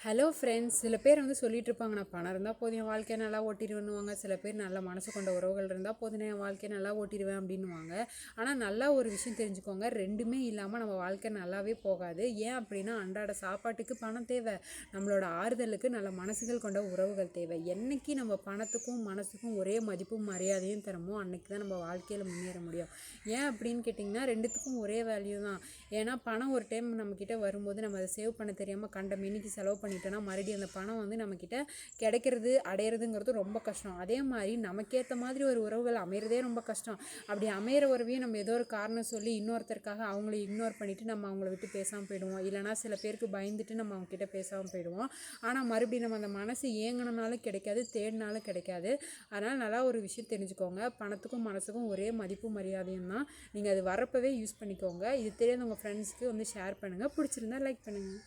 Hello friends, சில பேர் வந்து சொல்லிட்டு இருப்பாங்க, நான் பணம் இருந்தால் போதும் என் வாழ்க்கையை நல்லா ஓட்டிடுவேன்னுவாங்க. சில பேர் நல்ல மனசு கொண்ட உறவுகள் இருந்தால் போதும் என் வாழ்க்கையை நல்லா ஓட்டிடுவேன் அப்படின்னுவாங்க. ஆனால் நல்லா ஒரு விஷயம் தெரிஞ்சுக்கோங்க, ரெண்டுமே இல்லாமல் நம்ம வாழ்க்கை நல்லாவே போகாது. ஏன் அப்படின்னா, அன்றாட சாப்பாட்டுக்கு பணம் தேவை, நம்மளோட ஆறுதலுக்கு நல்ல மனசுகள் கொண்ட உறவுகள் தேவை. என்னைக்கு நம்ம பணத்துக்கும் மனசுக்கும் ஒரே மதிப்பும் மரியாதையும் தரமோ அன்னைக்கு தான் நம்ம வாழ்க்கையில் முன்னேற முடியும். ஏன் அப்படின்னு கேட்டிங்கன்னா, ரெண்டுத்துக்கும் ஒரே வேல்யூ தான். ஏன்னா பணம் ஒரு டைம் நம்மக்கிட்ட வரும்போது நம்ம அதை சேவ் பண்ண தெரியாமல் கண்ட மினிக்கு செலவு பண்ணிட்டோன்னா மறுபடியும் அந்த பணம் வந்து நம்மக்கிட்ட கிடைக்கிறது அடையிறதுங்கிறது ரொம்ப கஷ்டம். அதே மாதிரி நமக்கேற்ற மாதிரி ஒரு உறவுகள் அமைகிறதே ரொம்ப கஷ்டம். அப்படி அமையிற உறவையும் நம்ம ஏதோ ஒரு காரணம் சொல்லி இன்னொருத்தருக்காக அவங்கள இக்னோர் பண்ணிவிட்டு நம்ம அவங்கள விட்டு பேசாமல் போயிடுவோம். இல்லைனா சில பேருக்கு பயந்துட்டு நம்ம அவங்கக்கிட்ட பேசாமல் போயிடுவோம். ஆனால் மறுபடியும் நம்ம அந்த மனசு ஏங்கினாலும் கிடைக்காது, தேடினாலும் கிடைக்காது. அதனால் நல்லா ஒரு விஷயம் தெரிஞ்சுக்கோங்க, பணத்துக்கும் மனசுக்கும் ஒரே மதிப்பு மரியாதையும் தான். நீங்கள் அது வரப்பவே யூஸ் பண்ணிக்கோங்க. இது தெரியாத உங்கள் ஃப்ரெண்ட்ஸ்க்கு வந்து ஷேர் பண்ணுங்கள். பிடிச்சிருந்தா லைக் பண்ணுங்கள்.